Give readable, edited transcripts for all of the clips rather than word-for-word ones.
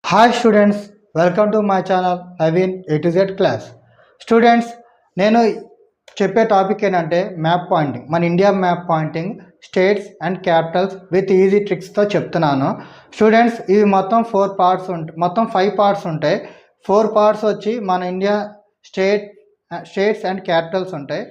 Hi students, welcome to my channel Naveen A to Z class. Students, నేను చెప్పే topic ఏంటంటే map pointing. మన India map pointing states and capitals with easy ట్రిక్స్తో చెప్తున్నాను. Students, ఇవి మొత్తం 4 పార్ట్స్ ఉంటాయి, మొత్తం 5 పార్ట్స్ ఉంటాయి. 4 పార్ట్స్ వచ్చి మన ఇండియా స్టేట్స్ అండ్ క్యాపిటల్స్ ఉంటాయి.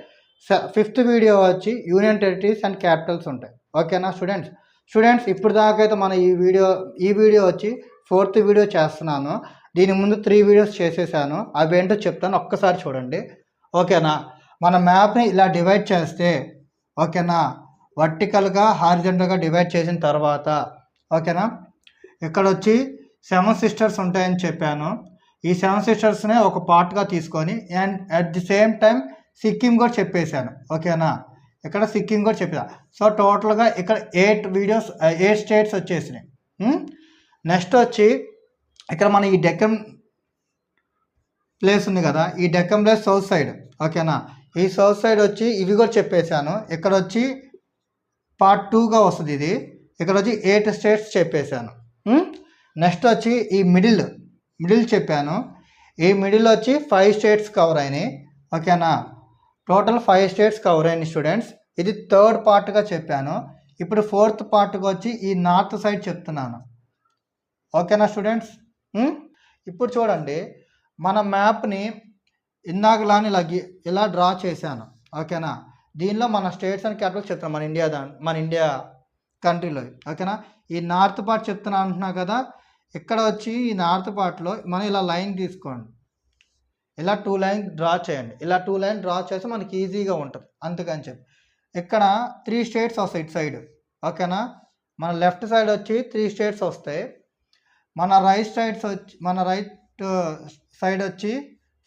5th వీడియో వచ్చి యూనియన్ టెరిటరీస్ అండ్ క్యాపిటల్స్ ఉంటాయి. ఓకేనా స్టూడెంట్స్, ఇప్పుడు దాకా అయితే మన ఈ వీడియో వచ్చి 4th వీడియో చేస్తున్నాను. దీని ముందు 3 వీడియోస్ చేసేసాను. అవి ఏంటో చెప్తాను, ఒక్కసారి చూడండి. ఓకేనా, మన మ్యాప్ని ఇలా డివైడ్ చేస్తే, ఓకేనా, వర్టికల్గా హారిజంటల్గా డివైడ్ చేసిన తర్వాత, ఓకేనా, ఇక్కడ వచ్చి 7 సిస్టర్స్ ఉంటాయని చెప్పాను. ఈ 7 సిస్టర్స్నే ఒక పార్ట్గా తీసుకొని and at the same time Sikkim కూడా చెప్పేశాను. ఓకేనా, ఇక్కడ సిక్కిం కూడా చెప్పాను. సో టోటల్గా ఇక్కడ 8 స్టేట్స్ వచ్చేసినాయి. నెక్స్ట్ వచ్చి ఇక్కడ మన ఈ డెక్కన్ ప్లేస్ ఉంది కదా, ఈ డెక్కన్ ప్లేస్ సౌత్ సైడ్. ఓకేనా, ఈ సౌత్ సైడ్ వచ్చి ఇవి కూడా చెప్పేశాను. ఇక్కడ వచ్చి పార్ట్ 2గా వస్తుంది ఇది. ఇక్కడ వచ్చి 8 స్టేట్స్ చెప్పేశాను. నెక్స్ట్ వచ్చి ఈ మిడిల్ చెప్పాను. ఈ మిడిల్ వచ్చి 5 స్టేట్స్ కవర్ అయినాయి. ఓకేనా, టోటల్ 5 స్టేట్స్ కవర్ అయినాయి స్టూడెంట్స్. ఇది 3rd పార్ట్గా చెప్పాను. ఇప్పుడు 4th పార్ట్గా వచ్చి ఈ నార్త్ సైడ్ చెప్తున్నాను. ఓకేనా స్టూడెంట్స్, ఇప్పుడు చూడండి, మన మ్యాప్ని ఇందాకలాని ఇలా డ్రా చేశాను. ఓకేనా, దీనిలో మన స్టేట్స్ అండ్ క్యాపిటల్స్ చెప్తాను మన ఇండియా కంట్రీలో. ఓకేనా, ఈ నార్త్ పార్ట్ చెప్తున్నా అంటున్నా కదా, ఇక్కడ వచ్చి ఈ నార్త్ పార్ట్లో మనం ఇలా లైన్ తీసుకోండి, ఇలా 2 లైన్ డ్రా చేయండి. ఇలా 2 లైన్ డ్రా చేస్తే మనకి ఈజీగా ఉంటుంది. అందుకని చెప్పి ఇక్కడ 3 స్టేట్స్ వస్తాయి ఇటు సైడ్. ఓకేనా, మన లెఫ్ట్ సైడ్ వచ్చి 3 స్టేట్స్ వస్తాయి. మన రైట్ సైడ్ వచ్చి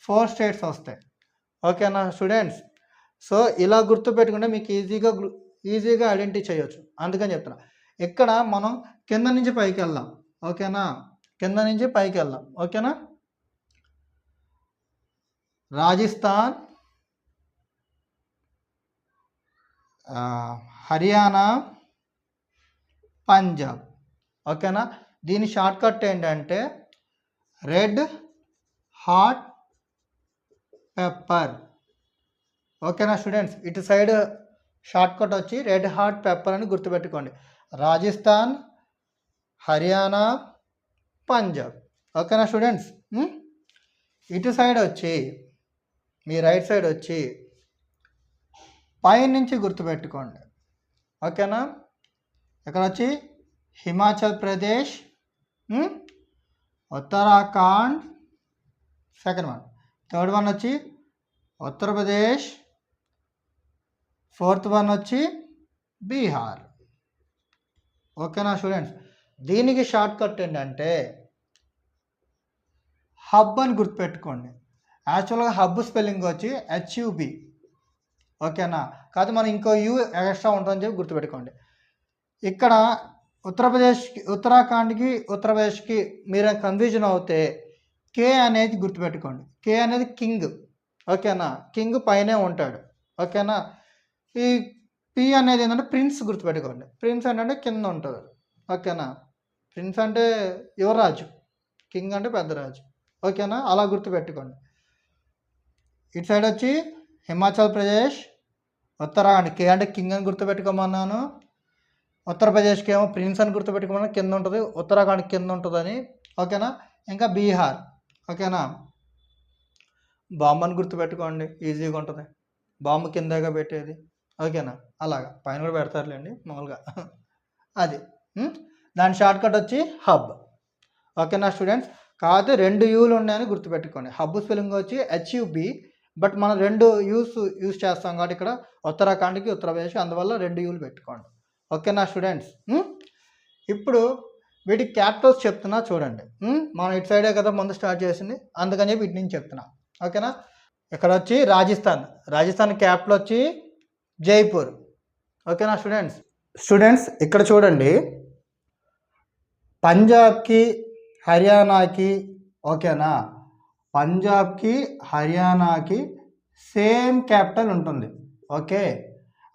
4 స్టేట్స్ వస్తాయి. ఓకేనా స్టూడెంట్స్, సో ఇలా గుర్తుపెట్టుకుంటే మీకు ఈజీగా ఐడెంటిఫై చేయొచ్చు. అందుకని చెప్తున్నా. ఇక్కడ మనం కింద నుంచి పైకి వెళ్దాం. ఓకేనా, కింద నుంచి పైకి వెళ్దాం. ఓకేనా, రాజస్థాన్, హర్యానా, పంజాబ్. ఓకేనా, దీని షార్ట్కట్ ఏంటంటే రెడ్ హాట్ పెప్పర్. ఓకేనా స్టూడెంట్స్, ఇటు సైడ్ షార్ట్కట్ వచ్చి రెడ్ హాట్ పెప్పర్ అని గుర్తుపెట్టుకోండి. రాజస్థాన్, హర్యానా, పంజాబ్. ఓకేనా స్టూడెంట్స్, ఇటు సైడ్ వచ్చి మీ రైట్ సైడ్ వచ్చి పైనుంచి గుర్తుపెట్టుకోండి. ఓకేనా, ఇక్కడ వచ్చి Himachal Pradesh, Uttarakhand, second one. Third one వచ్చి ఉత్తరప్రదేశ్, 4th వన్ వచ్చి బీహార్. ఓకేనా స్టూడెంట్స్, దీనికి షార్ట్కట్ ఏంటంటే హబ్ అని గుర్తుపెట్టుకోండి. యాక్చువల్గా హబ్ స్పెల్లింగ్ వచ్చి HUB. ఓకేనా, కాదు మనం ఇంకో యూ ఎక్స్ట్రా ఉంటుందని చెప్పి గుర్తుపెట్టుకోండి. ఇక్కడ ఉత్తరాఖండ్కి ఉత్తరప్రదేశ్కి మీరు కన్ఫ్యూజన్ అవుతే కే అనేది గుర్తుపెట్టుకోండి. కే అనేది కింగ్. ఓకేనా, కింగ్ పైనే ఉంటాడు. ఓకేనా, ఈ పి అనేది ఏంటంటే ప్రిన్స్ గుర్తుపెట్టుకోండి. ప్రిన్స్ అంటే కింద ఉంటుంది. ఓకేనా, ప్రిన్స్ అంటే యువరాజు, కింగ్ అంటే పెద్ద రాజు. ఓకేనా, అలా గుర్తుపెట్టుకోండి. ఇటు సైడ్ వచ్చి హిమాచల్ ప్రదేశ్, ఉత్తరాఖండ్ కే అంటే కింగ్ అని గుర్తుపెట్టుకోమన్నాను. ఉత్తరప్రదేశ్కి ఏమో ప్రిన్స్ అని గుర్తుపెట్టుకోమని కింద ఉంటుంది, ఉత్తరాఖండ్ కింద ఉంటుందని. ఓకేనా, ఇంకా బీహార్. ఓకేనా, బాంబు అని గుర్తుపెట్టుకోండి, ఈజీగా ఉంటుంది. బాంబు కిందగా పెట్టేది. ఓకేనా, అలాగా పైన కూడా పెడతారులేండి మామూలుగా. అది దాని షార్ట్కట్ వచ్చి హబ్. ఓకేనా స్టూడెంట్స్, కాకపోతే 2 యూలు ఉన్నాయని గుర్తుపెట్టుకోండి. హబ్ స్పెల్లింగ్ వచ్చి HUB, బట్ మనం 2 యూస్ చేస్తాం కాబట్టి ఇక్కడ ఉత్తరాఖండ్కి ఉత్తరప్రదేశ్, అందువల్ల 2 యూలు పెట్టుకోండి. ఓకేనా స్టూడెంట్స్, ఇప్పుడు వీటికి క్యాపిటల్స్ చెప్తున్నా చూడండి. మనం ఇటు సైడే కదా ముందు స్టార్ట్ చేసింది, అందుకని చెప్పి ఇటు నుంచి చెప్తున్నా. ఓకేనా, ఇక్కడ వచ్చి రాజస్థాన్ క్యాపిటల్ వచ్చి జైపూర్. ఓకేనా స్టూడెంట్స్, ఇక్కడ చూడండి, పంజాబ్కి హర్యానాకి, ఓకేనా, పంజాబ్కి హర్యానాకి సేమ్ క్యాపిటల్ ఉంటుంది. ఓకే,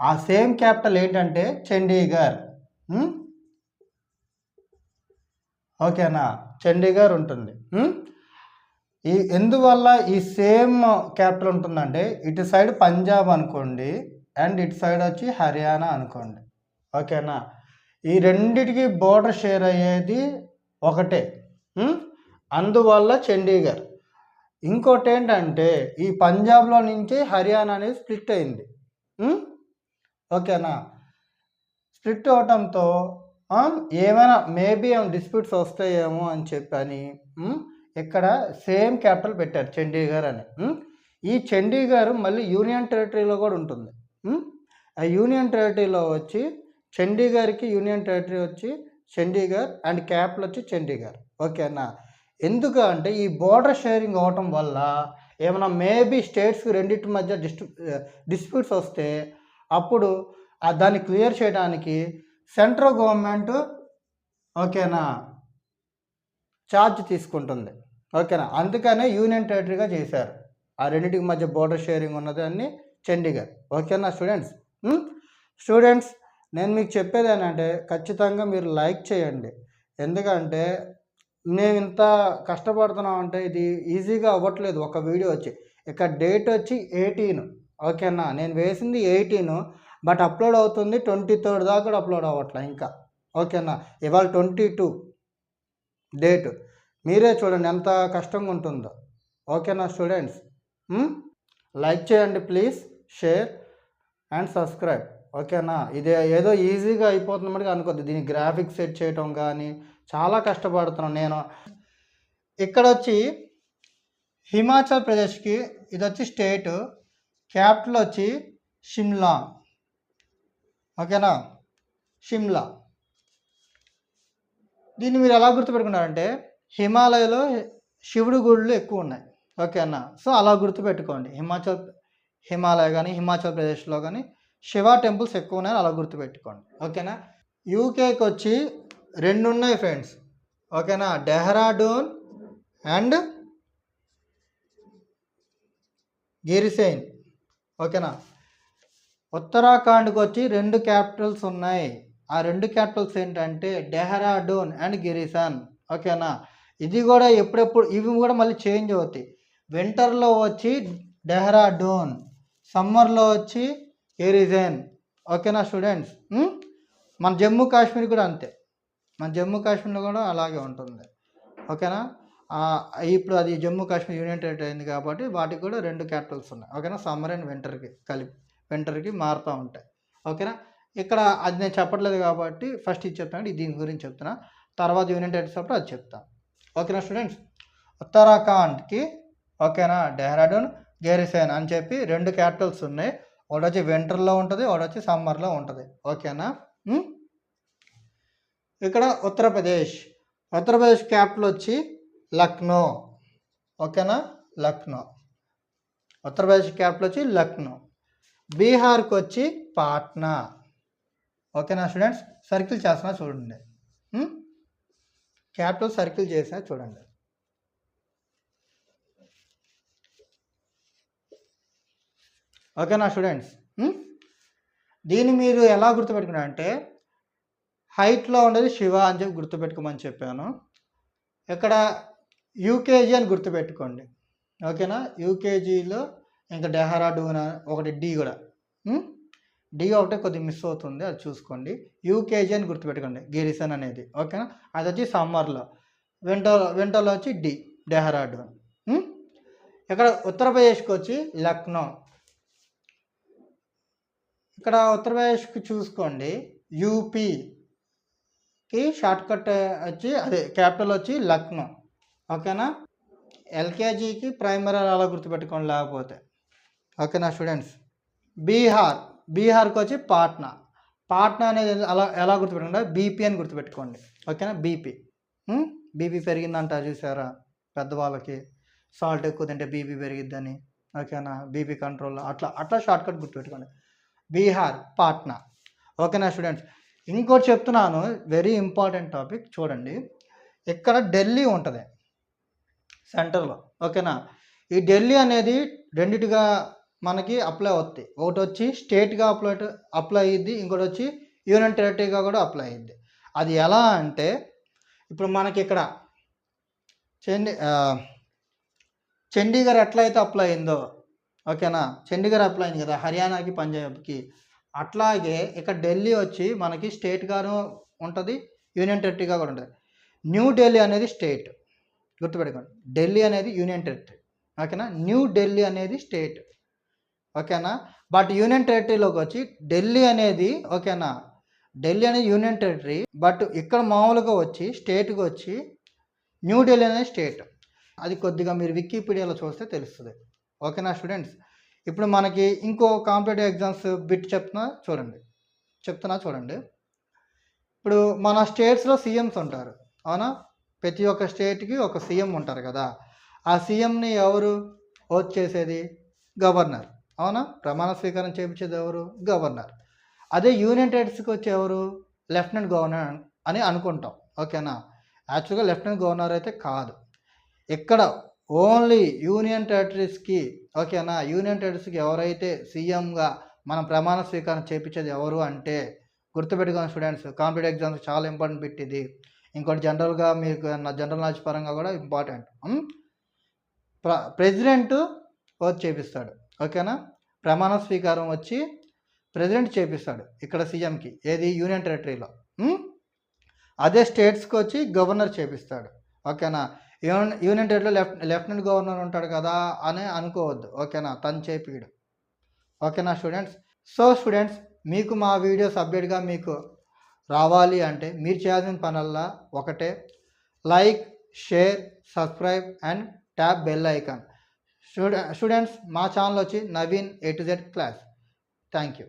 ఆ సేమ్ క్యాపిటల్ ఏంటంటే చండీగఢ్. ఓకేనా, చండీగఢ్ ఉంటుంది. ఎందువల్ల ఈ సేమ్ క్యాపిటల్ ఉంటుందంటే ఇటు సైడ్ పంజాబ్ అనుకోండి అండ్ ఇటు సైడ్ వచ్చి హర్యానా అనుకోండి. ఓకేనా, ఈ రెండిటికి బోర్డర్ షేర్ అయ్యేది ఒకటే, అందువల్ల చండీగఢ్. ఇంకోటి ఏంటంటే ఈ పంజాబ్లో నుంచి హర్యానా అనేది స్ప్లిట్ అయింది. ఓకేనా, స్ప్లిట్ అవటంతో ఏమైనా మేబీ డిస్ప్యూట్స్ వస్తాయేమో అని చెప్పని ఇక్కడ సేమ్ క్యాపిటల్ పెట్టారు చండీగఢ్ అని. ఈ చండీగఢ్ మళ్ళీ యూనియన్ టెరిటరీలో కూడా ఉంటుంది. ఆ యూనియన్ టెరిటరీలో వచ్చి చండీగఢ్కి యూనియన్ టెరిటరీ వచ్చి చండీగఢ్ అండ్ క్యాపిటల్ వచ్చి చండీగఢ్. ఓకేనా, ఎందుకు అంటే ఈ బోర్డర్ షేరింగ్ అవటం వల్ల ఏమైనా మేబీ స్టేట్స్కి రెండింటి మధ్య డిస్ప్యూట్స్ వస్తే అప్పుడు దాన్ని క్లియర్ చేయడానికి సెంట్రల్ గవర్నమెంట్ ఓకేనా ఛార్జ్ తీసుకుంటుంది. ఓకేనా, అందుకనే యూనియన్ టెరిటరీగా చేశారు. ఆ రెండింటికి మధ్య బోర్డర్ షేరింగ్ ఉన్నదాన్ని చండీగఢ్. ఓకేనా స్టూడెంట్స్, నేను మీకు చెప్పేది ఏంటంటే ఖచ్చితంగా మీరు లైక్ చేయండి. ఎందుకంటే మేము ఇంత కష్టపడుతున్నాం అంటే ఇది ఈజీగా అవ్వట్లేదు. ఒక వీడియో వచ్చి ఇక్కడ డేట్ వచ్చి 18. ఓకేనా, నేను వేసింది 18 బట్ అప్లోడ్ అవుతుంది 23 దాకా కూడా అప్లోడ్ అవ్వట్లే ఇంకా. ఓకేనా, ఇవాళ 22 డేట్. మీరే చూడండి ఎంత కష్టంగా ఉంటుందో. ఓకేనా స్టూడెంట్స్, లైక్ చేయండి ప్లీజ్, షేర్ అండ్ సబ్స్క్రైబ్. ఓకేనా, ఇది ఏదో ఈజీగా అయిపోతున్నట్టుగా అనుకోద్దు. దీని గ్రాఫిక్స్ సెట్ చేయటం కానీ చాలా కష్టపడుతున్నాను నేను. ఇక్కడ వచ్చి హిమాచల్ ప్రదేశ్కి ఇది వచ్చి స్టేట్, క్యాపిటల్ వచ్చి షిమ్లా. ఓకేనా, షిమ్లా. దీన్ని మీరు ఎలా గుర్తుపెట్టుకున్నారంటే హిమాలయలో శివుడి గుళ్ళు ఎక్కువ ఉన్నాయి. ఓకేనా, సో అలా గుర్తుపెట్టుకోండి. హిమాలయ కానీ హిమాచల్ ప్రదేశ్లో కానీ శివ టెంపుల్స్ ఎక్కువ ఉన్నాయి, అలా గుర్తుపెట్టుకోండి. ఓకేనా, యూకేకి వచ్చి 2 ఉన్నాయి ఫ్రెండ్స్. ఓకేనా, డెహ్రాడూన్ అండ్ గిరిసైన్. ఓకేనా, ఉత్తరాఖండ్కి వచ్చి 2 క్యాపిటల్స్ ఉన్నాయి. ఆ 2 క్యాపిటల్స్ ఏంటంటే డెహ్రాడూన్ అండ్ గిరిసన్. ఓకేనా, ఇది కూడా ఎప్పుడెప్పుడు ఇవి కూడా మళ్ళీ చేంజ్ అవుతాయి. వింటర్లో వచ్చి డెహ్రాడూన్, సమ్మర్లో వచ్చి గిరిసన్. ఓకేనా స్టూడెంట్స్, మన జమ్మూ కాశ్మీర్ కూడా అంతే. మన జమ్మూ కాశ్మీర్లో కూడా అలాగే ఉంటుంది. ఓకేనా, ఇప్పుడు అది జమ్మూ కాశ్మీర్ యూనియన్ టెరిటరీ అయింది కాబట్టి వాటికి కూడా 2 క్యాపిటల్స్ ఉన్నాయి. ఓకేనా, సమ్మర్ అండ్ వింటర్కి కలిపి వింటర్కి మారుతూ ఉంటాయి. ఓకేనా, ఇక్కడ అది నేను చెప్పట్లేదు కాబట్టి ఫస్ట్ ఇది చెప్తాను, దీని గురించి చెప్తున్నా. తర్వాత యూనియన్ టెరిటరీస్ అప్పుడు అది చెప్తాను. ఓకేనా స్టూడెంట్స్, ఉత్తరాఖండ్కి ఓకేనా డెహ్రాడూన్, గిరిసైన్ అని చెప్పి 2 క్యాపిటల్స్ ఉన్నాయి. ఒకటి వచ్చి వింటర్లో ఉంటుంది, ఒకటి వచ్చి సమ్మర్లో ఉంటుంది. ఓకేనా, ఇక్కడ ఉత్తరప్రదేశ్ క్యాపిటల్ వచ్చి లక్నో. ఓకేనా, లక్నో. ఉత్తరప్రదేశ్ క్యాపిటల్ వచ్చి లక్నో. బీహార్కి వచ్చి పాట్నా. ఓకేనా స్టూడెంట్స్, సర్కిల్ చేస్తున్నా చూడండి. క్యాపిటల్ సర్కిల్ చేసినా చూడండి. ఓకేనా స్టూడెంట్స్, దీన్ని మీరు ఎలా గుర్తుపెట్టుకున్నారంటే హైట్లో ఉండేది శివ అని చెప్పి గుర్తుపెట్టుకోమని చెప్పాను. ఇక్కడ యూకేజీ అని గుర్తుపెట్టుకోండి. ఓకేనా, యూకేజీలో ఇంకా డెహ్రాడూన్ ఒకటి డి కూడా డి ఒకటే కొద్దిగా మిస్ అవుతుంది, అది చూసుకోండి. యూకేజీ అని గుర్తుపెట్టుకోండి, గిరిసన్ అనేది. ఓకేనా, అది వచ్చి సమ్మర్లో. వింటర్లో వచ్చి డి డెహ్రాడూన్. ఇక్కడ ఉత్తరప్రదేశ్కి వచ్చి లక్నో. ఇక్కడ ఉత్తరప్రదేశ్కి చూసుకోండి, యూపీకి షార్ట్కట్ వచ్చి అదే క్యాపిటల్ వచ్చి లక్నో. ఓకేనా, ఎల్కేజీకి ప్రైమరీ అలా గుర్తుపెట్టుకోండి లేకపోతే. ఓకేనా స్టూడెంట్స్, బీహార్కి వచ్చి పాట్నా అనేది అలా ఎలా గుర్తుపెట్టుకోండి, బీపీ అని గుర్తుపెట్టుకోండి. ఓకేనా, బీపీ పెరిగిందంట చూసారా పెద్దవాళ్ళకి, సాల్ట్ ఎక్కువ తింటే బీపీ పెరిగిద్దని. ఓకేనా, బీపీ కంట్రోల్ అట్లా షార్ట్కట్ గుర్తుపెట్టుకోండి, బీహార్ పాట్నా. ఓకేనా స్టూడెంట్స్, ఇంకోటి చెప్తున్నాను, వెరీ ఇంపార్టెంట్ టాపిక్ చూడండి. ఇక్కడ ఢిల్లీ ఉంటుంది సెంటర్లో. ఓకేనా, ఈ ఢిల్లీ అనేది రెండిటిగా మనకి అప్లై అవుతాయి. ఒకటి వచ్చి స్టేట్గా అప్లై అయ్యిద్ది, ఇంకోటి వచ్చి యూనియన్ టెరిటరీగా కూడా అప్లై అయ్యిద్ది. అది ఎలా అంటే ఇప్పుడు మనకి ఇక్కడ చండీగఢ్ ఎట్లయితే అప్లై అయిందో, ఓకేనా, చండీగఢ్ అప్లై అయింది కదా హర్యానాకి పంజాబ్కి, అట్లాగే ఇక్కడ ఢిల్లీ వచ్చి మనకి స్టేట్గాను ఉంటుంది, యూనియన్ టెరిటరీగా కూడా ఉంటుంది. న్యూ ఢిల్లీ అనేది స్టేట్, గుర్తుపెట్టుకోండి. ఢిల్లీ అనేది యూనియన్ టెరిటరీ, ఓకేనా. న్యూ ఢిల్లీ అనేది స్టేట్, ఓకేనా. బట్ యూనియన్ టెరిటరీలోకి వచ్చి ఢిల్లీ అనేది, ఓకేనా, ఢిల్లీ అనేది యూనియన్ టెరిటరీ, బట్ ఇక్కడ మామూలుగా వచ్చి స్టేట్కి వచ్చి న్యూ ఢిల్లీ అనేది స్టేట్. అది కొద్దిగా మీరు వికీపీడియాలో చూస్తే తెలుస్తుంది, ఓకేనా స్టూడెంట్స్. ఇప్పుడు మనకి ఇంకో కాంపిటేటివ్ ఎగ్జామ్స్ బిట్ చెప్తున్నా చూడండి. ఇప్పుడు మన స్టేట్స్లో సీఎంస్ ఉంటారు, అవునా. ప్రతి ఒక్క స్టేట్కి ఒక సీఎం ఉంటారు కదా. ఆ సీఎంని ఎవరు ఓత్ చేసేది? గవర్నర్, అవునా. ప్రమాణ స్వీకారం చేయించేది ఎవరు? గవర్నర్. అదే యూనియన్ టెరిటరీస్కి వచ్చి ఎవరు? లెఫ్టినెంట్ గవర్నర్ అని అనుకుంటాం, ఓకేనా. యాక్చువల్గా లెఫ్టినెంట్ గవర్నర్ అయితే కాదు. ఇక్కడ ఓన్లీ యూనియన్ టెరిటరీస్కి, ఓకేనా, యూనియన్ టెరిటరీస్కి ఎవరైతే సీఎంగా మనం ప్రమాణ స్వీకారం చేయించేది ఎవరు అంటే, గుర్తుపెట్టుకోండి స్టూడెంట్స్, కాంపిటేటివ్ ఎగ్జామ్స్ చాలా ఇంపార్టెంట్ బిట్ ఇది. ఇంకోటి జనరల్గా మీకు జనరల్ నాలెడ్జ్ పరంగా కూడా ఇంపార్టెంట్. ప్రెసిడెంట్ ఓత్ చేపిస్తాడు, ఓకేనా. ప్రమాణ స్వీకారం వచ్చి ప్రెసిడెంట్ చేపిస్తాడు ఇక్కడ సీఎంకి, ఏది? యూనియన్ టెరిటరీలో. అదే స్టేట్స్కి వచ్చి గవర్నర్ చేపిస్తాడు, ఓకేనా. యూనియన్ టెరిటరీలో లెఫ్టినెంట్ గవర్నర్ ఉంటాడు కదా అని అనుకోవద్దు, ఓకేనా. తను చేపిడు, ఓకేనా స్టూడెంట్స్. సో స్టూడెంట్స్, మీకు మా వీడియోస్ అప్డేట్గా మీకు రావాలి అంటే మీరు చేయాల్సిన పనల్లా ఒకటే, like, share, subscribe and tap bell icon. Students, మా ఛానల్ వచ్చి Naveen A to Z class. Thank you.